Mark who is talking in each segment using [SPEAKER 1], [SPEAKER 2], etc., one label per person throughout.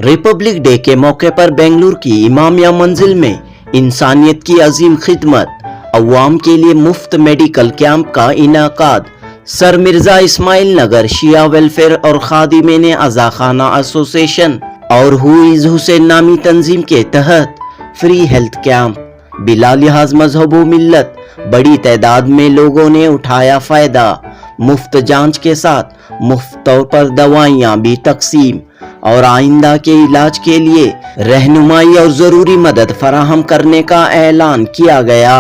[SPEAKER 1] Republic day के मौके पर बेंगलुरु की इमामिया मंजिल में इंसानियत की अजीम खिदमत अवाम के लिए मुफ्त मेडिकल कैंप का इनाकाद। सर मिर्जा इस्माइल नगर शिया वेलफेयर और खादिमीन अज़ा खाना एसोसिएशन और हुसैन नामी तंजीम के तहत फ्री हेल्थ कैंप। बिला लिहाज मजहब व मिल्लत बड़ी तादाद में लोगों ने उठाया फायदा। मुफ्त जांच के साथ मुफ्त तौर पर दवाइयाँ भी तकसीम और आइंदा के इलाज के लिए रहनुमाई और जरूरी मदद फराहम करने का ऐलान किया गया।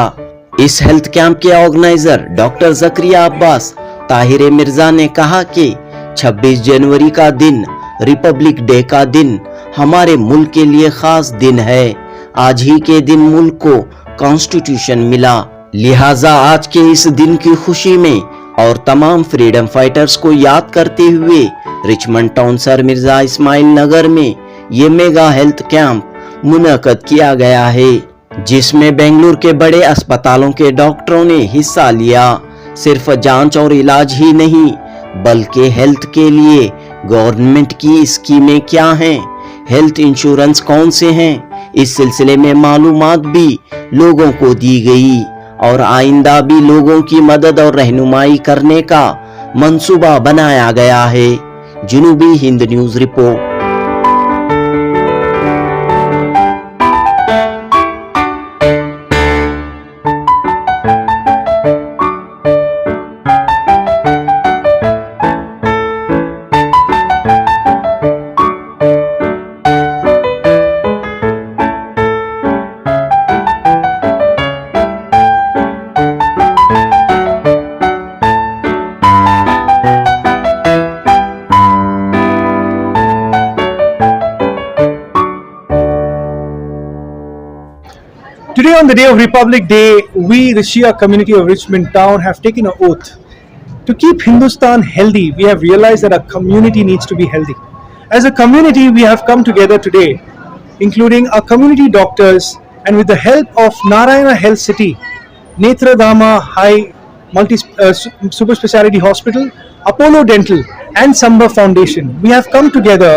[SPEAKER 1] इस हेल्थ कैंप के ऑर्गेनाइजर डॉक्टर जकरिया अब्बास ताहिर मिर्जा ने कहा कि 26 जनवरी का दिन रिपब्लिक डे का दिन हमारे मुल्क के लिए खास दिन है। आज ही के दिन मुल्क को कॉन्स्टिट्यूशन मिला, लिहाजा आज के इस दिन की खुशी में और तमाम फ्रीडम फाइटर्स को याद करते हुए रिचमंड टाउन सर मिर्जा इस्माइल नगर में ये मेगा हेल्थ कैंप मुनक्कद किया गया है, जिसमें बेंगलुरु के बड़े अस्पतालों के डॉक्टरों ने हिस्सा लिया। सिर्फ जांच और इलाज ही नहीं बल्कि हेल्थ के लिए गवर्नमेंट की स्कीमें क्या हैं, हेल्थ इंश्योरेंस कौन से हैं, इस सिलसिले में मालूमात भी लोगों को दी गई और आइंदा भी लोगों की मदद और रहनुमाई करने का मंसूबा बनाया गया है। जनूबी Hind news report.
[SPEAKER 2] Today on the day of Republic Day, we, the Shia community of Richmond Town, have taken an oath. To keep Hindustan healthy, we have realized that our community needs to be healthy. As a community, we have come together today, including our community doctors, and with the help of Narayana Health City, Netradama High Super Speciality Hospital, Apollo Dental, and Samba Foundation, we have come together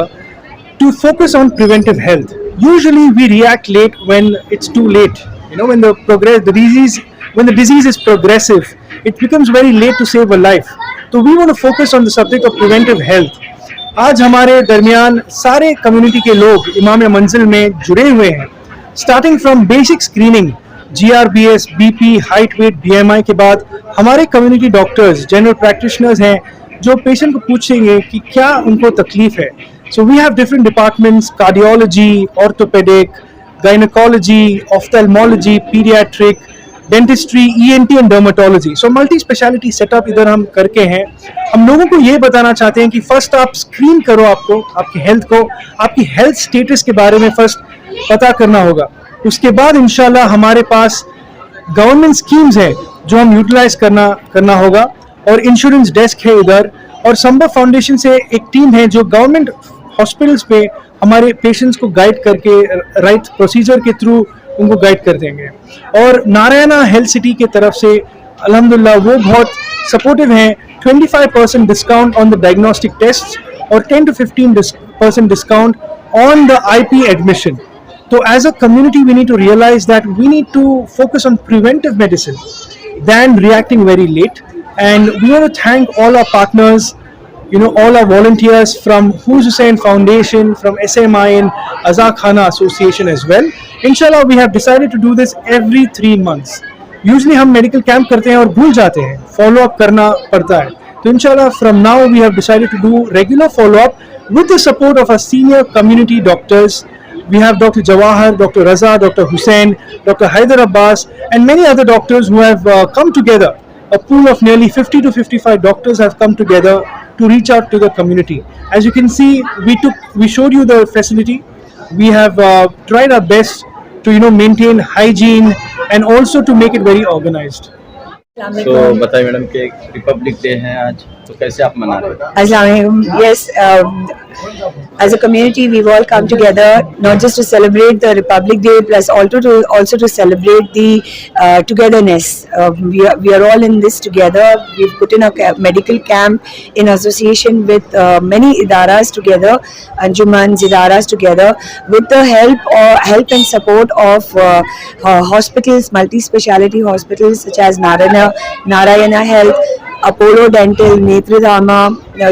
[SPEAKER 2] to focus on preventive health. Usually we react late when it's too late. When the disease is progressive, it becomes very late to save a life. So we want to focus on the subject of preventive health. आज हमारे दरमियान सारे community के लोग इमामिया मंजिल में जुड़े हुए हैं। Starting from basic screening, GRBS, BP, height, weight, BMI के बाद हमारे कम्युनिटी डॉक्टर्स, जनरल प्रैक्टिशनर्स हैं जो पेशेंट को पूछेंगे कि क्या उनको तकलीफ है। So we have different departments: cardiology, orthopedic, gynecology, ophthalmology, pediatric, dentistry, ENT and dermatology. So multi-speciality setup इधर हम करके हैं। हम लोगों को ये बताना चाहते हैं कि फर्स्ट आप स्क्रीन करो, आपकी हेल्थ को, आपकी हेल्थ स्टेटस के बारे में फर्स्ट पता करना होगा। उसके बाद इंशाल्लाह हमारे पास गवर्नमेंट स्कीम्स है जो हम यूटिलाइज करना होगा और इंश्योरेंस डेस्क है इधर, और संबा फाउंडेशन से एक टीम है जो गवर्नमेंट हॉस्पिटल्स पे हमारे पेशेंट्स को गाइड करके राइट प्रोसीजर के थ्रू उनको गाइड कर देंगे। और नारायणा हेल्थ सिटी के तरफ से अल्हम्दुलिल्लाह वो बहुत सपोर्टिव हैं। 25% discount on the diagnostic test और 10 to 15% discount on the IP admission. तो as a community we need to realise that we need to focus on preventive medicine than reacting very late. And we want to thank all our partners, all our volunteers from Hussain Foundation, from SMI and Azza Khana Association as well. Inshallah, we have decided to do this every 3 months. Usually हम medical camp करते हैं और भूल जाते हैं, follow up करना पड़ता है। तो inshallah, from now we have decided to do regular follow up with the support of our senior community doctors. We have Dr. Jawahar, Dr. Raza, Dr. Hussain, Dr. Haider Abbas, and many other doctors who have come together. A pool of nearly 50 to 55 doctors have come together to reach out to the community. As you can see, we showed you the facility. We have tried our best to maintain hygiene and also to make it very organized.
[SPEAKER 3] तो बताइए madam कि Republic day है आज, तो कैसे आप मना रहे हो?
[SPEAKER 4] Assalamualaikum. Yes, as a community, we've all come together not just to celebrate the Republic Day, plus also to celebrate the togetherness. We are all in this together. We've put in a medical camp in association with many idaras together, Anjumans, idaras together, with the help and support of hospitals, multi-speciality hospitals such as Narayana Health, Apollo Dental, Netradhama,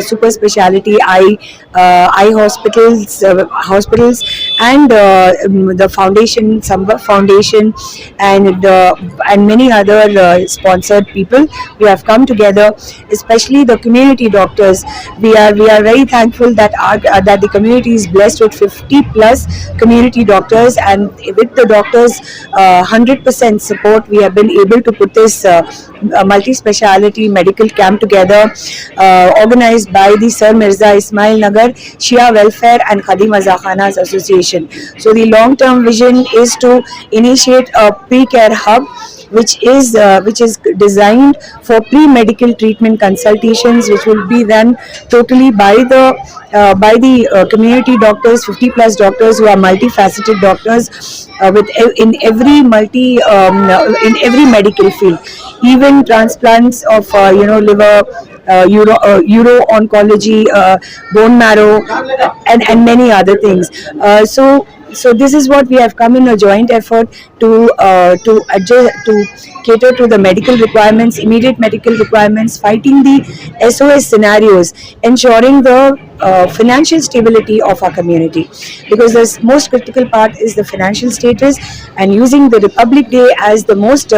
[SPEAKER 4] super speciality eye hospitals, and the foundation, Samba Foundation, and many other sponsored people. We have come together, especially the community doctors. We are very thankful that the community is blessed with 50 plus community doctors, and with the doctors 100% support, we have been able to put this multi-speciality medical camp together, organized by the Sir Mirza Ismail Nagar Shia Welfare and Khadim Azakhanas Association. So the long-term vision is to initiate a pre-care hub, which is designed for pre-medical treatment consultations, which will be done totally by the community doctors, 50 plus doctors who are multifaceted doctors, in every in every medical field, even transplants of liver, uro oncology, bone marrow, and many other things. So this is what we have come in a joint effort to adjust, to cater to the medical requirements, immediate medical requirements, fighting the SOS scenarios, ensuring the financial stability of our community, because the most critical part is the financial status, and using the Republic Day as the most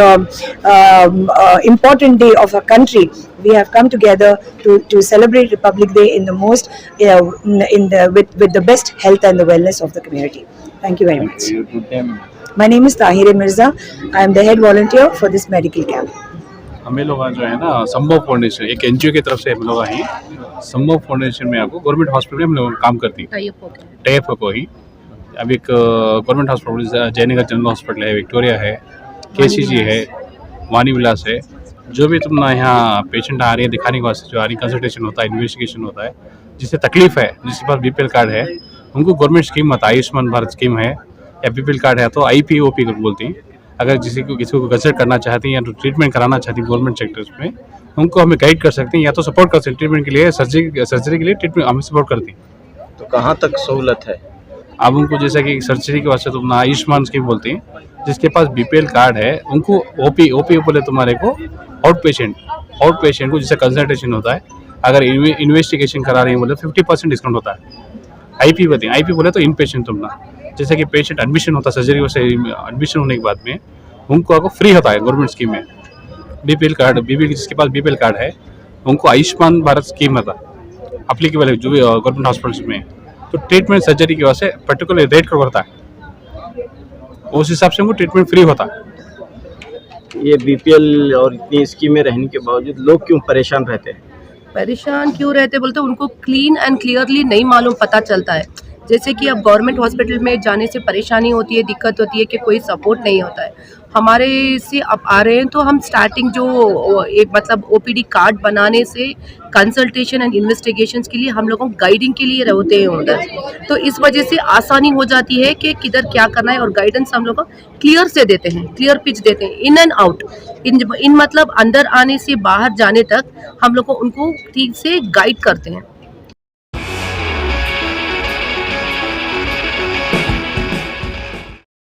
[SPEAKER 4] important day of our country, we have come together to celebrate Republic Day in the most with the best health and the wellness of the community. Thank you very much.
[SPEAKER 3] Your good name?
[SPEAKER 4] My name is Tahir Mirza. I am the head volunteer for this medical camp.
[SPEAKER 5] हमें लोग जो है ना संभव foundation, एक NGO की तरफ से हम लोग ही संभव फाउंडेशन में आपको गवर्नमेंट हॉस्पिटल में हम लोग काम करती हैं, टाइप को ही। अब एक government hospital Jaynagar general hospital है, विक्टोरिया है, केसीजी है, वानी विलास है। जो भी तुम ना यहाँ पेशेंट आ रही है दिखाने के वास्ते, जो आ रही कंसल्टेशन होता है, इन्वेस्टिगेशन होता है, जिससे तकलीफ है, जिसके पास बीपीएल कार्ड है, उनको गवर्नमेंट स्कीम आता है, आयुष्मान भारत स्कीम है, या बीपीएल कार्ड है तो आईपीओपी बोलती हैं। अगर किसी को कंसल्ट करना चाहती हैं या तो ट्रीटमेंट कराना चाहती हैं गवर्नमेंट सेक्टर्स में, उनको हमें गाइड कर सकते हैं, या तो सपोर्ट कर सकते हैं ट्रीटमेंट के लिए, सर्जरी के लिए ट्रीटमेंट हमें सपोर्ट करती हैं।
[SPEAKER 3] तो कहाँ तक सहूलत है?
[SPEAKER 5] अब उनको जैसा कि सर्जरी के वास्ते तुम आयुष्मान स्कीम बोलती हैं, जिसके पास बीपीएल कार्ड है उनको ओपी बोले तुम्हारे को आउट पेशेंट को जैसे कंसल्टेशन होता है, अगर इन्वेस्टिगेशन करा रही है बोले 50% डिस्काउंट होता है। आईपी बोले तो इन पेशेंट तुम ना, जैसे कि पेशेंट एडमिशन होता है सर्जरी से, एडमिशन होने के बाद में उनको आपको फ्री होता है गवर्नमेंट स्कीम में। बीपीएल जिसके पास बीपीएल कार्ड है उनको आयुष्मान भारत स्कीम होता है अप्लीकेबल है जो भी गवर्नमेंट हॉस्पिटल्स में। तो ट्रीटमेंट सर्जरी की वजह से पर्टिकुलर रेट कवर होता है, उस हिसाब से उनको ट्रीटमेंट फ्री होता है।
[SPEAKER 3] ये बीपीएल और इतनी स्कीमें रहने के बावजूद लोग क्यों परेशान रहते हैं?
[SPEAKER 6] परेशान क्यों रहते बोलते उनको क्लीन एंड क्लियरली नहीं मालूम पता चलता है। जैसे कि अब गवर्नमेंट हॉस्पिटल में जाने से परेशानी होती है, दिक्कत होती है कि कोई सपोर्ट नहीं होता है। हमारे से अब आ रहे हैं तो हम स्टार्टिंग जो एक मतलब ओपीडी कार्ड बनाने से कंसल्टेशन एंड इन्वेस्टिगेशंस के लिए हम लोगों को गाइडिंग के लिए रहते हैं उधर, तो इस वजह से आसानी हो जाती है कि किधर क्या करना है, और गाइडेंस हम लोग को क्लियर से देते हैं, क्लियर पिच देते हैं, इन एंड आउट, इन मतलब अंदर आने से बाहर जाने तक हम लोग को उनको ठीक से गाइड करते हैं।